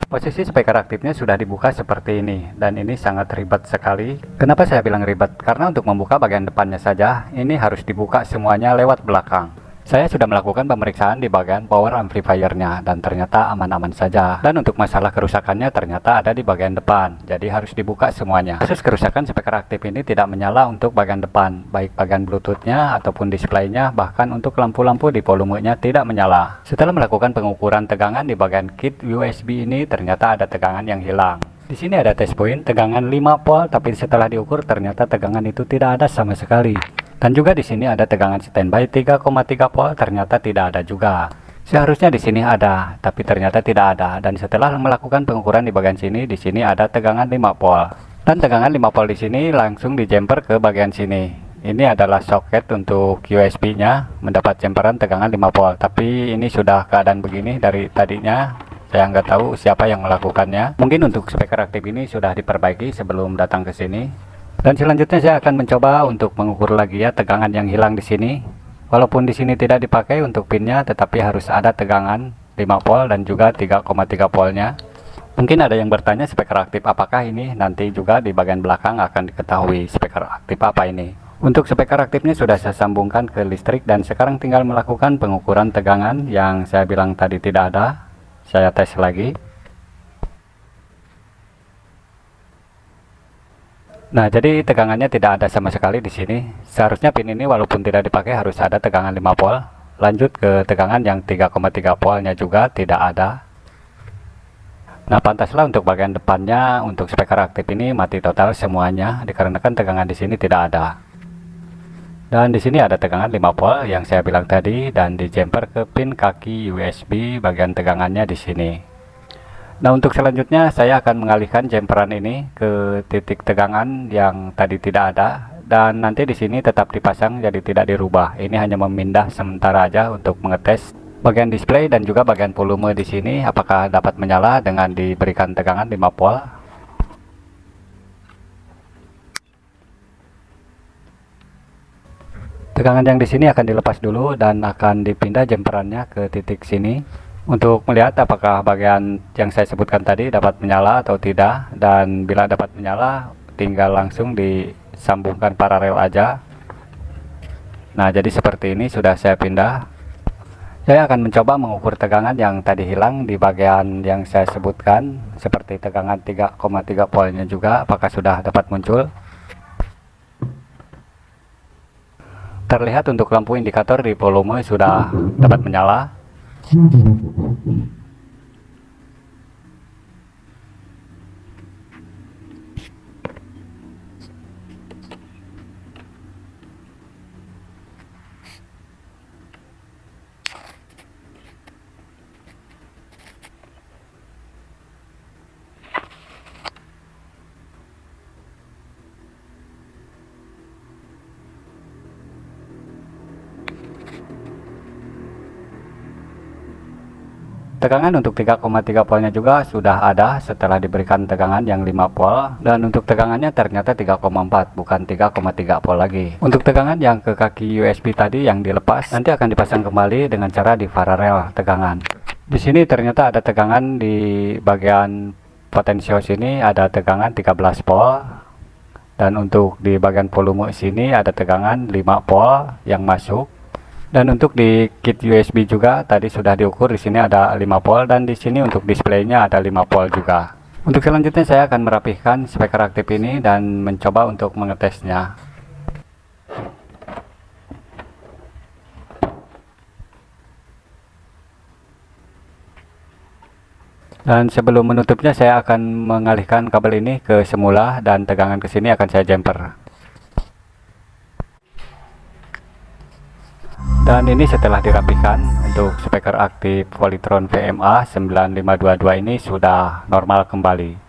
Posisi speaker aktifnya sudah dibuka seperti ini, dan ini sangat ribet sekali. Kenapa saya bilang ribet? Karena untuk membuka bagian depannya saja, ini harus dibuka semuanya lewat belakang. Saya sudah melakukan pemeriksaan di bagian power amplifiernya, dan ternyata aman-aman saja. Dan untuk masalah kerusakannya ternyata ada di bagian depan, jadi harus dibuka semuanya. Kasus kerusakan speaker aktif ini tidak menyala untuk bagian depan, baik bagian bluetoothnya ataupun displaynya, bahkan untuk lampu-lampu di volumenya tidak menyala. Setelah melakukan pengukuran tegangan di bagian kit USB ini, ternyata ada tegangan yang hilang. Di sini ada test point tegangan 5 volt, tapi setelah diukur ternyata tegangan itu tidak ada sama sekali. Dan juga di sini ada tegangan standby 3,3 volt, ternyata tidak ada juga. Seharusnya di sini ada, tapi ternyata tidak ada. Dan setelah melakukan pengukuran di bagian sini, di sini ada tegangan 5 volt. Dan tegangan 5 volt di sini langsung dijumper ke bagian sini. Ini adalah soket untuk USB-nya, mendapat jumperan tegangan 5 volt. Tapi ini sudah keadaan begini dari tadinya. Saya nggak tahu siapa yang melakukannya. Mungkin untuk speaker aktif ini sudah diperbaiki sebelum datang ke sini. Dan selanjutnya saya akan mencoba untuk mengukur lagi ya tegangan yang hilang di sini. Walaupun di sini tidak dipakai untuk pinnya, tetapi harus ada tegangan 5 volt dan juga 3,3 voltnya. Mungkin ada yang bertanya speaker aktif apakah ini, nanti juga di bagian belakang akan diketahui speaker aktif apa ini. Untuk speaker aktifnya sudah saya sambungkan ke listrik dan sekarang tinggal melakukan pengukuran tegangan yang saya bilang tadi tidak ada. Saya tes lagi. Nah, jadi tegangannya tidak ada sama sekali di sini. Seharusnya pin ini walaupun tidak dipakai harus ada tegangan 5 volt. Lanjut ke tegangan yang 3,3 voltnya juga tidak ada. Nah, pantaslah untuk bagian depannya untuk speaker aktif ini mati total semuanya dikarenakan tegangan di sini tidak ada. Dan di sini ada tegangan 5 volt yang saya bilang tadi dan dijumper ke pin kaki USB bagian tegangannya di sini. Nah, untuk selanjutnya saya akan mengalihkan jumperan ini ke titik tegangan yang tadi tidak ada dan nanti di sini tetap dipasang jadi tidak dirubah. Ini hanya memindah sementara aja untuk mengetes bagian display dan juga bagian volume di sini apakah dapat menyala dengan diberikan tegangan 5 volt. Tegangan yang di sini akan dilepas dulu dan akan dipindah jumperannya ke titik sini. Untuk melihat apakah bagian yang saya sebutkan tadi dapat menyala atau tidak, dan bila dapat menyala tinggal langsung disambungkan paralel aja. Nah, jadi seperti ini sudah saya pindah. Saya akan mencoba mengukur tegangan yang tadi hilang di bagian yang saya sebutkan, seperti tegangan 3,3 voltnya juga apakah sudah dapat muncul. Terlihat untuk lampu indikator di volume sudah dapat menyala. Tegangan untuk 3,3 voltnya juga sudah ada setelah diberikan tegangan yang 5 volt dan untuk tegangannya ternyata 3,4 bukan 3,3 volt lagi. Untuk tegangan yang ke kaki USB tadi yang dilepas nanti akan dipasang kembali dengan cara di paralel tegangan. Di sini ternyata ada tegangan di bagian potensio sini ada tegangan 13 volt dan untuk di bagian volume sini ada tegangan 5 volt yang masuk. Dan untuk di kit USB juga tadi sudah diukur, di sini ada 5 volt dan di sini untuk displaynya ada 5 volt juga. Untuk selanjutnya saya akan merapihkan speaker aktif ini dan mencoba untuk mengetesnya. Dan sebelum menutupnya saya akan mengalihkan kabel ini ke semula dan tegangan ke sini akan saya jumper. Dan ini setelah dirapikan untuk speaker aktif Polytron VMA 9522 ini sudah normal kembali.